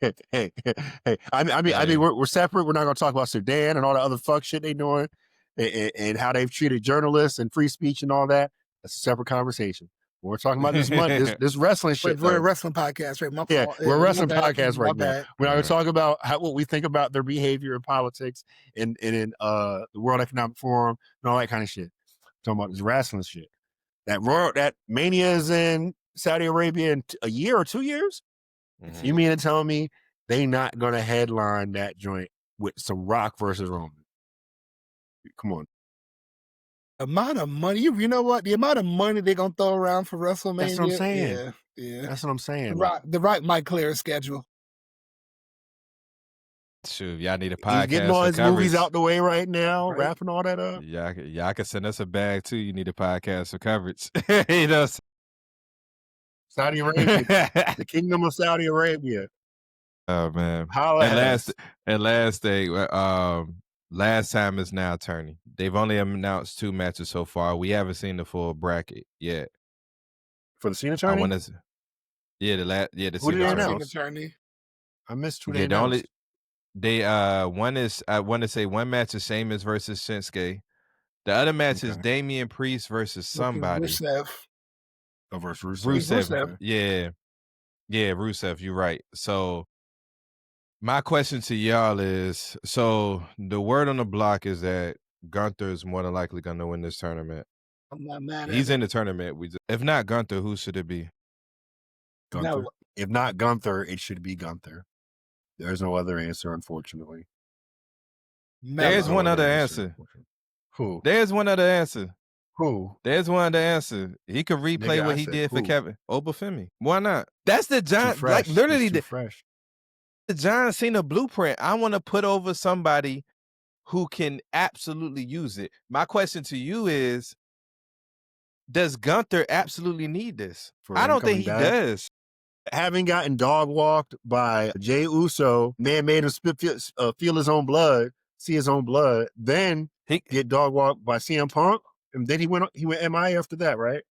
C: I mean, we're separate. We're not going to talk about Sudan and all the other fuck shit they doing and how they've treated journalists and free speech and all that. That's a separate conversation. We're talking about this money, this wrestling shit.
B: We're a wrestling podcast, right?
C: Yeah, we're a wrestling podcast right now. We're not going to talk about what we think about their behavior in politics and in the World Economic Forum and all that kind of shit. We're talking about this wrestling shit. That Mania is in Saudi Arabia in a year or 2 years.
A: Mhm.
C: You mean to tell me they not gonna headline that joint with some Rock versus Roman? Come on.
B: Amount of money, you know what? The amount of money they're gonna throw around for WrestleMania.
C: That's what I'm saying.
B: Yeah, yeah.
C: That's what I'm saying.
B: The Rock might clear a schedule.
A: Shoot, y'all need a
C: He's
A: podcast
C: getting all
A: for
C: his
A: coverage.
C: movies out the way right now,
B: Right.
C: wrapping all that up.
A: Y'all can send us a bag too. You need a podcast for coverage. You know.
C: Saudi Arabia, the Kingdom of Saudi Arabia.
A: Oh man.
C: Holla
A: And
C: at us.
A: last thing, last time is now turning. They've only announced 2 matches so far. We haven't seen the full bracket yet.
C: For the Cena
A: I
C: tourney?
A: want to, the
C: Who did
A: Cena
C: they
A: tourney.
C: announce?
B: Attorney.
C: I missed who
A: Yeah,
C: they
A: the only
C: announced.
A: they one is I want to say one match is Sheamus versus Shinsuke. The other match is
C: Okay.
A: Damian Priest versus somebody.
B: Rusev.
C: Oh, versus
A: Rusev.
B: Rusev.
A: Yeah. Yeah, Rusev, you're right. So my question to y'all is, so the word on the block is that Gunther is more than likely going to win this tournament.
B: I'm not mad at
A: He's
B: it.
A: in the tournament. If not Gunther, who should it be?
C: Gunther.
B: No.
C: If not Gunther, it should be Gunther. There's no other answer, unfortunately.
A: There's
B: Mello.
A: one other answer.
C: Who?
A: There's one other answer.
C: Who?
A: There's one other answer. He could replay
C: Nigga,
A: what
C: I
A: he
C: said
A: did for
C: who?
A: Kevin Obafemi. Why not? That's the
C: Too
A: John,
C: fresh.
A: like literally
C: He's too
A: the
C: fresh.
A: John Cena blueprint. I want to put over somebody who can absolutely use it. My question to you is, does Gunther absolutely need this?
C: For
A: I
C: him
A: don't think
C: coming
A: he
C: back?
A: does.
C: Having gotten dog walked by Jey Uso, man made him feel his own blood, see his own blood, then
A: He,
C: get dog walked by CM Punk, and then he went MIA after that, right?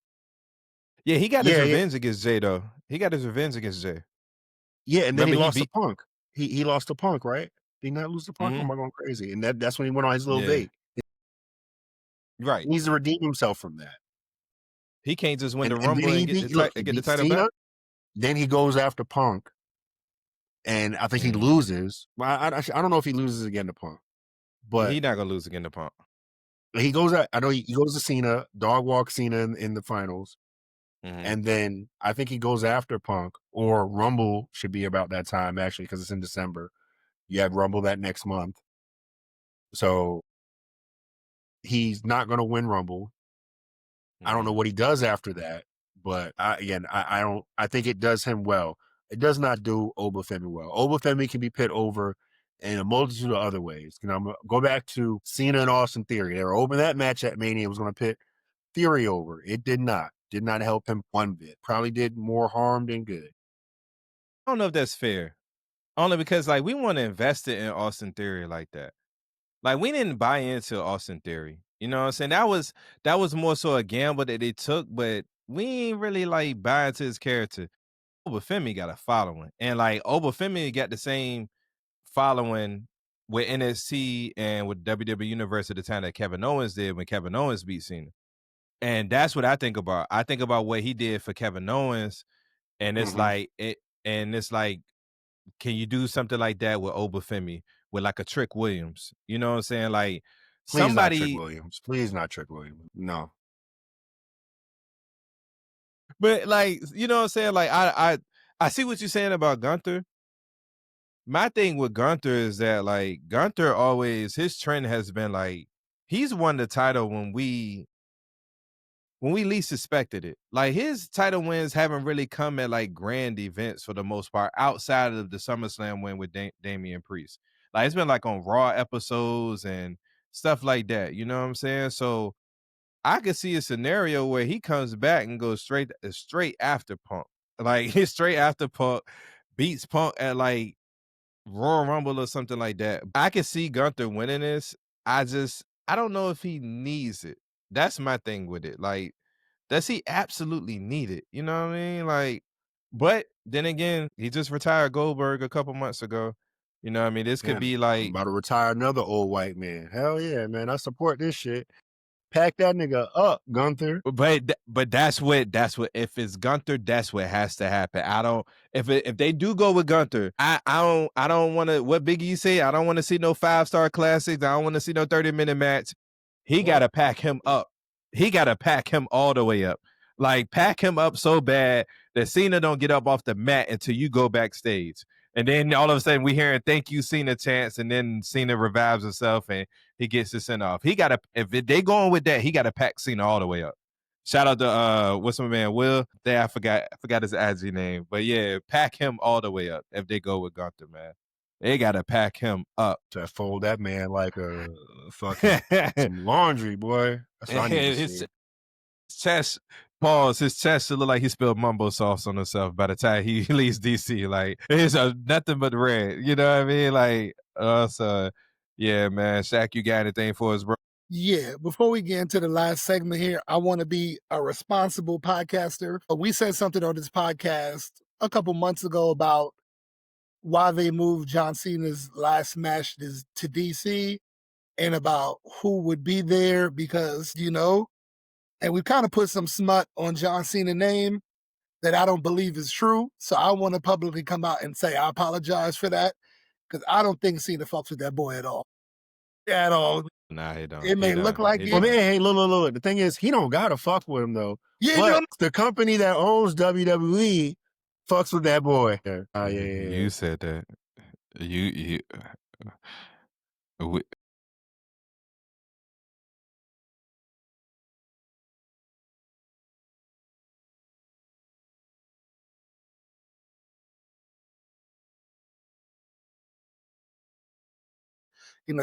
A: yeah, he got his
C: Yeah, yeah.
A: revenge against Jay though. He got his revenge against Jay.
C: Yeah, and then he
A: Remember, he
C: lost to
A: beat-
C: Punk. He lost to Punk, right? Did he not lose to Punk?
A: Mhm.
C: Am I going crazy? And that's when he went on his little
A: Yeah.
C: date.
A: Right.
C: He needs to redeem himself from that.
A: He can't just win the
C: And
A: Rumble
C: then
A: and get the
C: beats
A: title
C: Cena,
A: back.
C: then he goes after Punk, and I think he loses. I don't know if he loses again to Punk, but
A: He's not gonna lose again to Punk.
C: he goes. I know he goes to Cena, dog walk Cena in the finals, and then I think he goes after Punk, or Rumble should be about that time actually because it's in December. You have Rumble that next month, so he's not going to win Rumble. I don't know what he does after that, but I don't. I think it does him well. It does not do Obafemi well. Obafemi can be pit over in a multitude of other ways. You know, I'm gonna go back to Cena and Austin Theory. They were over that match at Mania. Was going to pit Theory over. It did not. Did not help him one bit. Probably did more harm than good.
A: I don't know if that's fair. Only because like we want to invest it in Austin Theory like that. Like we didn't buy into Austin Theory. You know what I'm saying? That was more so a gamble that they took, but we ain't really like buy into his character. Obafemi got a following. And like Obafemi got the same following with NXT and with WWE Universe at the time that Kevin Owens did when Kevin Owens beat Cena. And that's what I think about. I think about what he did for Kevin Owens, and it's like can you do something like that with Obafemi, with like a Trick Williams? You know what I'm saying? Like
C: Please
A: somebody,
C: not Trick Williams. Please not Trick Williams. No.
A: but like, you know what I'm saying? Like I see what you're saying about Gunther. My thing with Gunther is that like Gunther always, his trend has been like he's won the title when we least suspected it. Like his title wins haven't really come at like grand events for the most part, outside of the SummerSlam win with Damian Priest. Like it's been like on Raw episodes and stuff like that. You know what I'm saying? So I could see a scenario where he comes back and goes straight after Punk. Like straight after Punk, beats Punk at like Royal Rumble or something like that. I can see Gunther winning this. I don't know if he needs it. That's my thing with it. Like, does he absolutely need it? You know what I mean? Like, but then again, he just retired Goldberg a couple months ago. You know what I mean? This could be
C: I'm
A: like,
C: about to retire another old white man. Hell yeah, man. I support this shit. Pack that nigga up, Gunther.
A: but that's what if it's Gunther, that's what has to happen. I don't if they do go with Gunther, I don't want to, what Biggie say, I don't want to see no 5-star classics. I don't want to see no 30-minute match. He got to pack him up. he got to pack him all the way up. Like, pack him up so bad that Cena don't get up off the mat until you go backstage. And then all of a sudden we hearing thank you, Cena chants, and then Cena revives himself and he gets the send off. He got to, if they going with that, he got to pack Cena all the way up. Shout out to what's my man Will? I forgot his IG name, but yeah, pack him all the way up if they go with Gunther, man. They gotta pack him up
C: to fold that man like a fucking some laundry, boy. That's what I need to see.
A: Chest, pause. His chest should look like he spilled mumbo sauce on himself by the time he leaves DC. Like, it's nothing but red. You know what I mean? Like, so yeah, man. Shaq, you got anything for us, bro?
B: Yeah, before we get into the last segment here, I want to be a responsible podcaster. We said something on this podcast a couple months ago about why they moved John Cena's last match to DC and about who would be there because, and we kind of put some smut on John Cena's name that I don't believe is true. So I want to publicly come out and say I apologize for that because I don't think Cena fucks with that boy at all. At all.
A: Nah, he don't.
B: It may look like it.
C: Well, man, hey, look. The thing is, he don't gotta fuck with him though. Yeah, but the company that owns WWE fucks with that boy. Yeah.
A: You said that.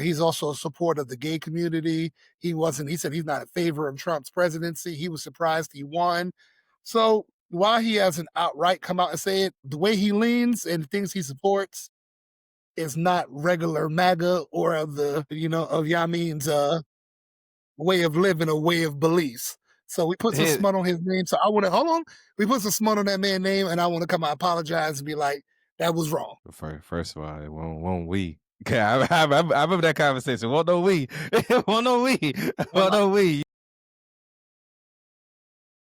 B: He's also a supporter of the gay community. He said he's not in favor of Trump's presidency. He was surprised he won. So while he hasn't outright come out and say it, the way he leans and things he supports is not regular MAGA or of Yamin's way of living or way of beliefs. So we put some smut on his name. So I want to, hold on. We put some smut on that man's name and I want to come out and apologize and be like, that was wrong.
A: First of all, it won't we. Okay, I remember that conversation. Won't no we. Won't no we. Won't no we.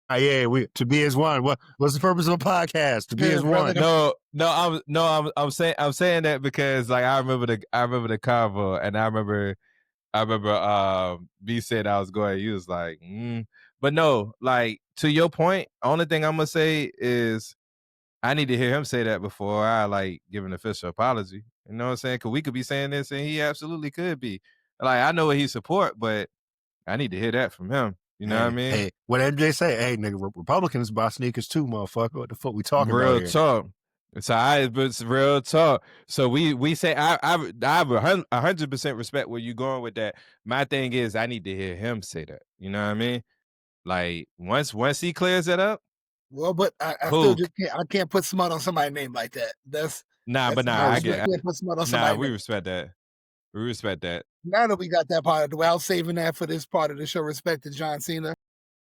C: Yeah, we to be as one. What's the purpose of a podcast? To be as one.
A: I'm saying that because like I remember the convo and I remember B said I was going. He was like, but no, like to your point. Only thing I'm gonna say is I need to hear him say that before I like give an official apology. You know what I'm saying? Because we could be saying this and he absolutely could be. Like I know what he support, but I need to hear that from him. You know what I mean?
C: Hey, what MJ say? Hey, nigga, Republicans buy sneakers too, motherfucker. What the fuck we talking about
A: here?
C: Real
A: talk. It's real talk. So we say I 100% respect where you going with that. My thing is I need to hear him say that. You know what I mean? Like once he clears it up.
B: Well, but I still just can't put smut on somebody's name like that.
A: I get it.
B: We
A: respect that. We respect that.
B: Now that we got that part of the way, I was saving that for this part of the show, respect to John Cena.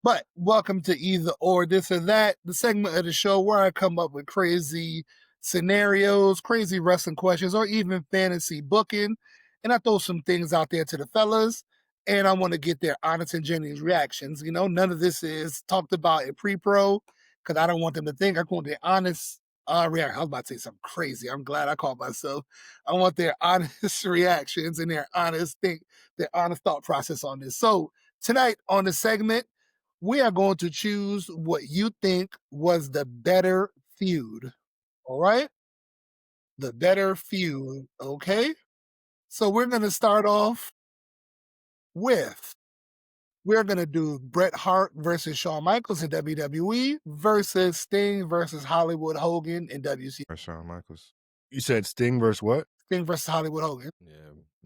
B: But welcome to Either or This or That, the segment of the show where I come up with crazy scenarios, crazy wrestling questions, or even fantasy booking. And I throw some things out there to the fellas, and I want to get their honest and genuine reactions. None of this is talked about in pre-pro because I don't want them to think. I want their honest reaction. I was about to say something crazy. I'm glad I called myself. I want their honest reactions and their honest thought process on this. So tonight on the segment, we are going to choose what you think was the better feud. All right? The better feud. Okay? So we're going to start off with, we're going to do Bret Hart versus Shawn Michaels in WWE versus Sting versus Hollywood Hogan in WC.
A: Shawn Michaels.
C: You said Sting versus what?
B: Sting versus Hollywood Hogan.
A: Yeah.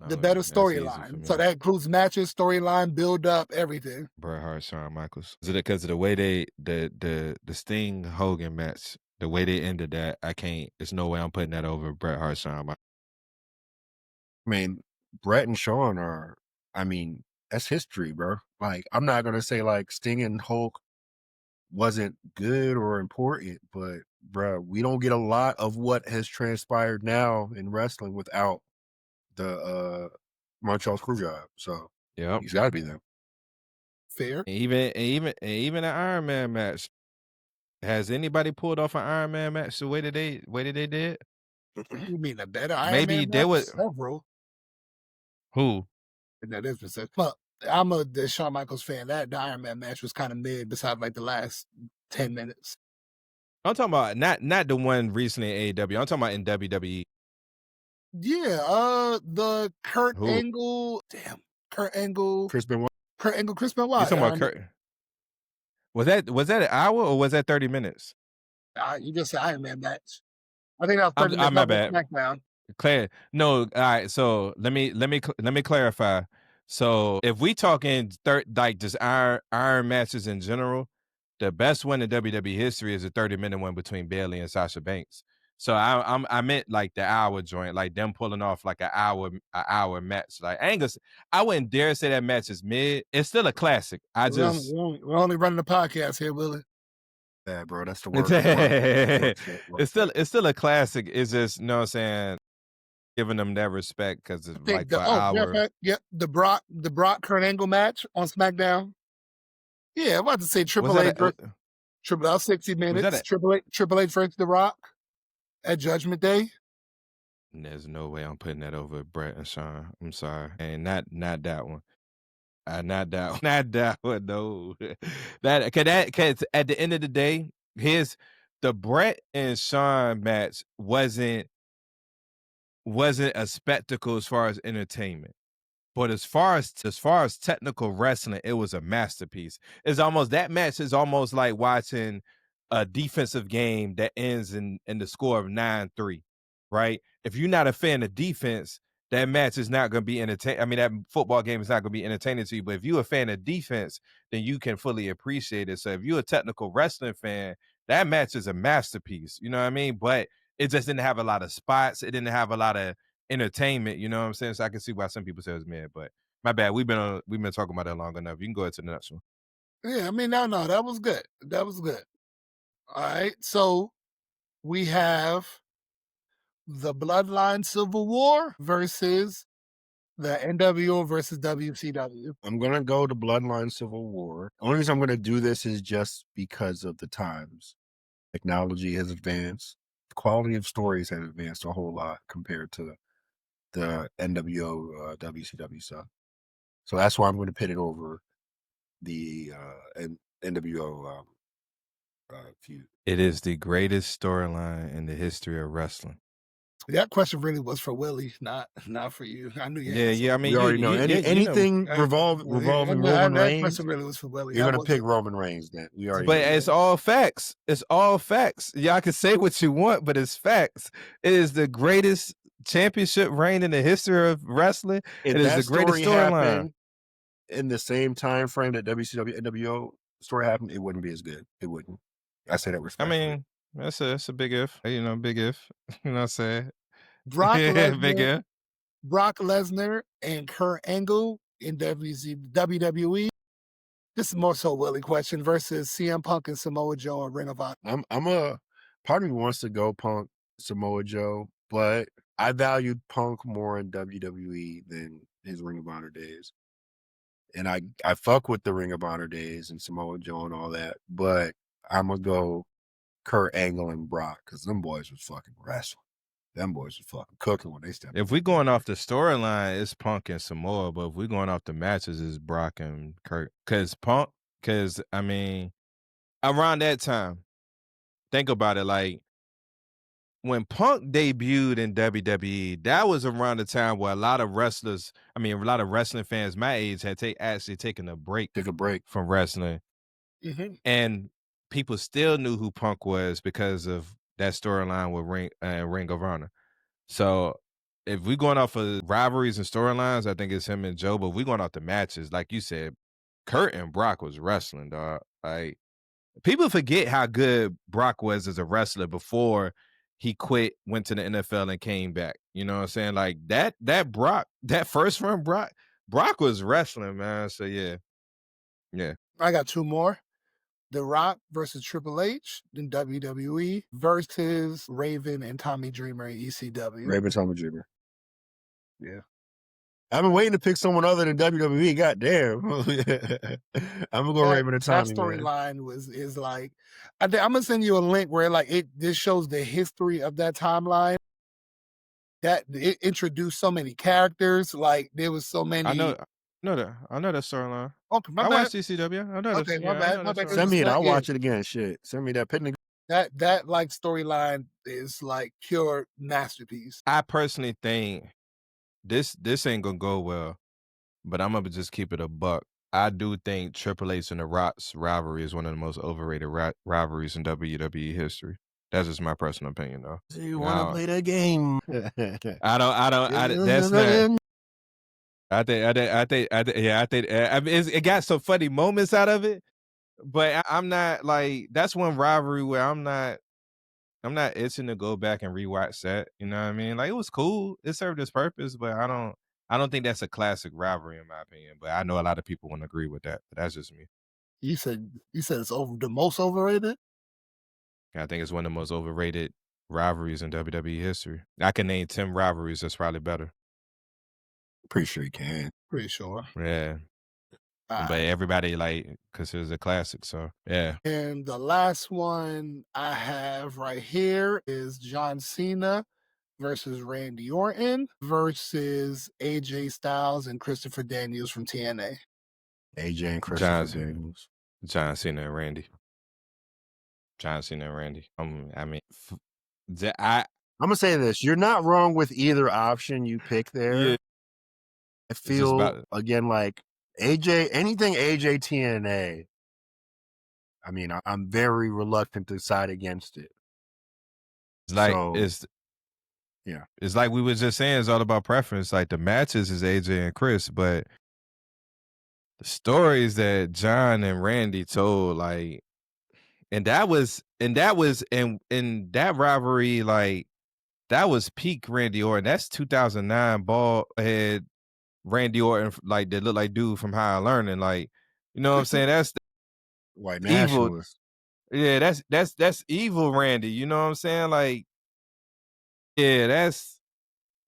B: The better storyline. So that includes matches, storyline, build up, everything.
A: Bret Hart, Shawn Michaels. Is it because of the way the Sting Hogan match, the way they ended that? There's no way I'm putting that over Bret Hart, Shawn Michaels.
C: I mean, Bret and Shawn that's history, bro. Like, I'm not gonna say like Sting and Hulk wasn't good or important, but bro, we don't get a lot of what has transpired now in wrestling without the Montreal Screwjob. So
A: yeah,
C: he's got to be there.
B: Fair.
A: Even an Iron Man match. Has anybody pulled off an Iron Man match the way that they did?
B: You mean a better Iron Man? Maybe
A: there was
B: several.
A: Who?
B: That is specific. But I'm the Shawn Michaels fan. The Iron Man match was kind of mid. Besides, like the last 10 minutes.
A: I'm talking about not the one recently in AEW. I'm talking about in WWE.
B: Yeah, the Kurt
A: Who?
B: Angle, Kurt Angle,
C: Chris Benoit.
B: Chris
A: You
B: Benoit.
A: talking about Kurt? Was that an hour or was that 30 minutes?
B: You just said Iron Man match. I think that was 30 minutes.
A: My
B: That was
A: bad.
B: SmackDown.
A: Claire, no. All right. So let me clarify. So if we talking like just iron matches in general, the best one in WWE history is a 30-minute one between Bayley and Sasha Banks. So I meant like the hour joint, like them pulling off like an hour match. Like Angus, I wouldn't dare say that match is mid. It's still a classic.
B: We're only running the podcast here, Willie.
C: Yeah, bro, that's the word.
A: It's still a classic. It's just, you know what I'm saying, giving them that respect because it's like for an hour.
B: The Brock Kurt Angle match on SmackDown. Yeah, I'm about to say Triple H. Triple H 60 minutes. Triple H versus The Rock at Judgment Day.
A: There's no way I'm putting that over Bret and Shawn. I'm sorry, and not that one. Not that one. No, cause at the end of the day, the Bret and Shawn match wasn't a spectacle as far as entertainment. But as far as technical wrestling, it was a masterpiece. That match is almost like watching a defensive game that ends in the score of 9-3, right? If you're not a fan of defense, that match is not going to be entertaining. I mean, that football game is not going to be entertaining to you. But if you're a fan of defense, then you can fully appreciate it. So if you're a technical wrestling fan, that match is a masterpiece. You know what I mean? But it just didn't have a lot of spots. It didn't have a lot of entertainment, you know what I'm saying? So I can see why some people say it's mid, but my bad. We've been talking about that long enough. You can go into the next one.
B: Yeah, I mean, no, that was good. That was good. All right, so we have the Bloodline Civil War versus the NWO versus WCW.
C: I'm gonna go to Bloodline Civil War. The only reason I'm gonna do this is just because of the times. Technology has advanced. The quality of stories has advanced a whole lot compared to the NWO WCW stuff. So that's why I'm going to pit it over the NWO feud.
A: It is the greatest storyline in the history of wrestling.
B: That question really was for Willie, not for you. I knew you.
A: Yeah. I mean,
C: you already know anything revolving Roman Reigns.
B: That question really was for Willie.
C: You're gonna pick Roman Reigns, then.
A: But it's all facts. It's all facts. Y'all can say what you want, but it's facts. It is the greatest championship reign in the history of wrestling.
C: If
A: it is the greatest storyline.
C: In the same time frame that WCW NWO story happened, it wouldn't be as good. It wouldn't. I say that respectfully.
A: I mean, that's a big if. You know, big if. You know what I'm saying?
B: Brock Lesnar,
A: big if.
B: Brock Lesnar and Kurt Angle in WWE. This is more so Willie question versus CM Punk and Samoa Joe and Ring of Honor.
C: Part of me wants to go Punk, Samoa Joe, but I valued Punk more in WWE than his Ring of Honor days. And I fuck with the Ring of Honor days and Samoa Joe and all that, but I'm gonna go Kurt Angle and Brock because them boys was fucking wrestling. Them boys was fucking cooking when they stepped.
A: If we going off the storyline, it's Punk and Samoa, but if we going off the matches, it's Brock and Kurt. Because I mean, around that time, think about it, like when Punk debuted in WWE, that was around the time where a lot of wrestling fans my age had actually taken a break.
C: Take a break
A: from wrestling.
B: Mm-hmm.
A: And people still knew who Punk was because of that storyline with Ring of Honor. So if we're going off of rivalries and storylines, I think it's him and Joe. But if we're going off the matches, like you said, Kurt and Brock was wrestling, dog. Like people forget how good Brock was as a wrestler before he quit, went to the NFL and came back. You know what I'm saying? Like that Brock, that first run Brock was wrestling, man. So yeah.
B: I got two more. The Rock versus Triple H in WWE versus Raven and Tommy Dreamer in ECW.
C: Raven, Tommy Dreamer. Yeah. I've been waiting to pick someone other than WWE. Goddamn. I'm gonna go Raven and Tommy.
B: That storyline is like, I'm gonna send you a link where this shows the history of that timeline. That it introduced so many characters. Like there was so many.
A: I know that storyline.
B: Okay, my
A: I
B: bad.
A: watched ECW. I know
B: Okay,
A: this.
B: my
A: Yeah, I
B: bad.
A: know
B: My
A: that
B: bad. 'cause
C: Send
A: storyline.
C: me it.
B: that,
C: I'll
B: yeah,
C: watch it again. Shit. Send me that pin.
B: that like storyline is like pure masterpiece.
A: I personally think this ain't gonna go well, but I'm gonna just keep it a buck. I do think Triple H and The Rock's rivalry is one of the most overrated rivalries in WWE history. That's just my personal opinion, though.
C: Do you want to play the game?
A: That's not. I mean, it got some funny moments out of it, but I'm not like that's one rivalry where I'm not itching to go back and rewatch that. You know what I mean? Like it was cool, it served its purpose, but I don't think that's a classic rivalry in my opinion. But I know a lot of people wouldn't agree with that. But that's just me.
B: You said it's over the most overrated.
A: I think it's one of the most overrated rivalries in WWE history. I can name 10 rivalries that's probably better.
C: Pretty sure you can.
B: Pretty sure.
A: Yeah. But everybody like considers it a classic, so yeah.
B: And the last one I have right here is John Cena versus Randy Orton versus AJ Styles and Christopher Daniels from TNA.
C: AJ and Christopher Daniels.
A: John Cena and Randy. John Cena and Randy. I'm
C: gonna say this: you're not wrong with either option you pick there.
A: Yeah.
C: I feel again like AJ, anything AJ TNA. I mean, I'm very reluctant to side against it.
A: It's like it's like we were just saying. It's all about preference. Like the matches is AJ and Chris, but the stories that John and Randy told, like, and that was in that rivalry, like that was peak Randy Orton. That's 2009 bald head Randy Orton, like that looked like dude from Higher Learning, like, you know what I'm saying? That's
C: white
A: evil.
C: nationalist.
A: Yeah, that's evil Randy. You know what I'm saying? Like, yeah, that's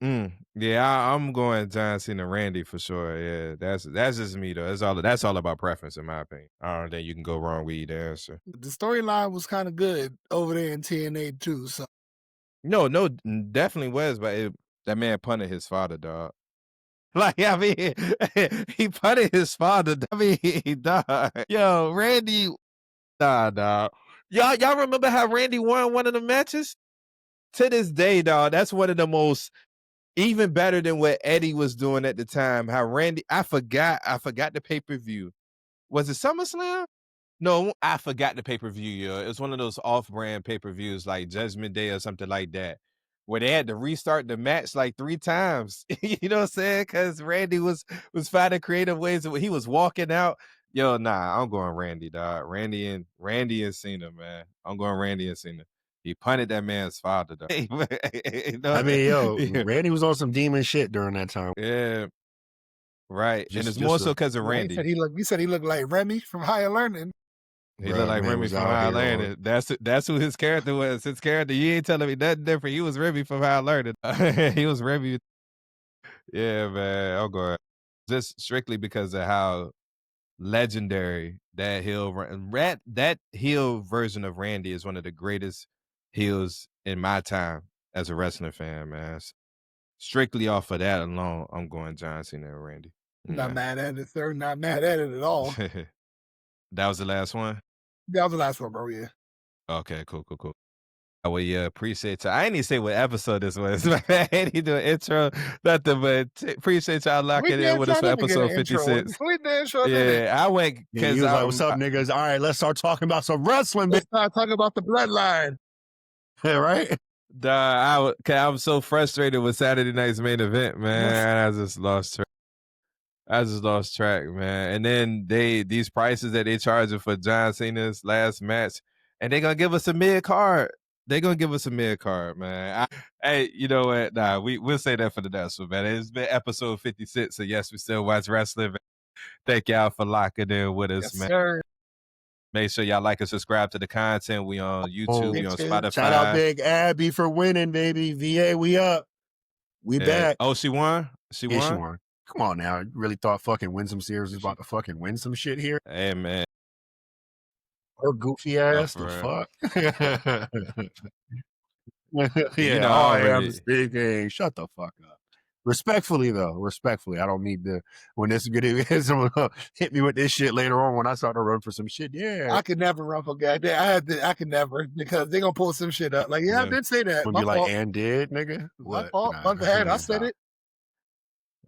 A: I'm going John Cena Randy for sure. Yeah, that's just me though. That's all about preference in my opinion. I don't think you can go wrong with either answer.
B: The storyline was kind of good over there in TNA too. So
A: no, definitely was, but that man punted his father, dog. Like, I mean, he punted his father. I mean, dog. Yo, Randy, dog. Y'all remember how Randy won one of the matches? To this day, dog, that's one of the most, even better than what Eddie was doing at the time. How Randy, I forgot the pay-per-view. Was it SummerSlam? No, I forgot the pay-per-view, yo. It was one of those off-brand pay-per-views like Judgment Day or something like that, where they had to restart the match like 3 times. You know what I'm saying? Because Randy was finding creative ways. He was walking out. Yo, nah, I'm going Randy, dog. Randy and Cena, man. I'm going Randy and Cena. He punted that man's father, dog.
C: I mean, Randy was on some demon shit during that time.
A: Yeah. Right. And it's more so because of Randy.
B: He said he looked like Remy from Higher Learning.
A: He looked like Remy from Higher Learning. That's who his character was. His character, you ain't telling me nothing different. He was Remy from Higher Learning. He was Remy. Yeah, man. I'll go ahead. Just strictly because of how legendary that heel version of Randy is one of the greatest heels in my time as a wrestling fan, man. Strictly off of that alone, I'm going John Cena and Randy.
B: Not mad at it, sir. Not mad at it at all.
A: That was the last one?
B: That was the last one, bro, yeah.
A: Okay, cool. Well, yeah, appreciate y'all. I didn't even say what episode this was. I ain't even do an intro, nothing, but appreciate y'all locking in with us for episode 56.
B: We damn sure
A: Yeah, I went
C: because I was like, what's up, niggas? All right, let's start talking about some wrestling.
B: Let's start talking about the bloodline.
C: Yeah, right?
A: I'm so frustrated with Saturday night's main event, man. I just lost track, man. And then these prices that they charging for John Cena's last match, and they're gonna give us a mid card. They're gonna give us a mid card, man. Hey, you know what? Nah, we'll say that for the next one, man. It's been episode 56, so yes, we still watch wrestling. Man. Thank y'all for locking in with us, man.
B: Sir.
A: Make sure y'all like and subscribe to the content. We on YouTube, we on Spotify.
C: Shout out Big Abby for winning, baby. VA, we up. We back.
A: Oh, she won? She won?
C: Come on now. You really thought fucking Winsome Sears was about to fucking win some shit here?
A: Hey, man.
C: Her goofy ass, the fuck? Yeah,
A: you know,
C: I am speaking. Shut the fuck up. Respectfully though, respectfully. I don't need to when this good someone hit me with this shit later on when I start to run for some shit. Yeah.
B: I could never run for goddamn. I could never because they're gonna pull some shit up. Like, yeah, I
A: Yeah.
B: did say that.
C: When
B: My
C: be like,
B: fault.
C: and did, nigga?
B: My
C: What?
B: fault.
C: Nah,
B: My bad. I
C: nah.
B: said it.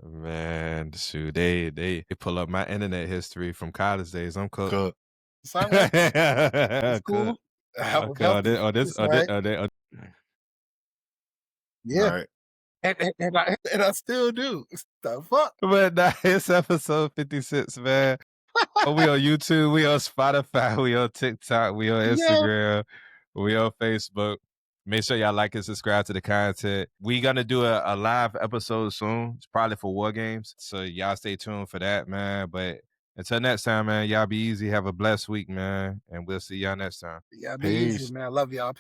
A: Man, shoot, they pull up my internet history from college days. I'm cooked.
C: Cook.
B: Sign right. It's cool.
A: Okay,
B: Yeah.
C: Right.
B: And I still do. The fuck?
A: But nah, it's episode 56, man. We on YouTube, we on Spotify, we on TikTok, we on Instagram, we on Facebook. Make sure y'all like and subscribe to the content. We gonna do a live episode soon. It's probably for War Games. So y'all stay tuned for that, man. But until next time, man, y'all be easy. Have a blessed week, man. And we'll see y'all next time.
B: Yeah, be easy, man. I love y'all.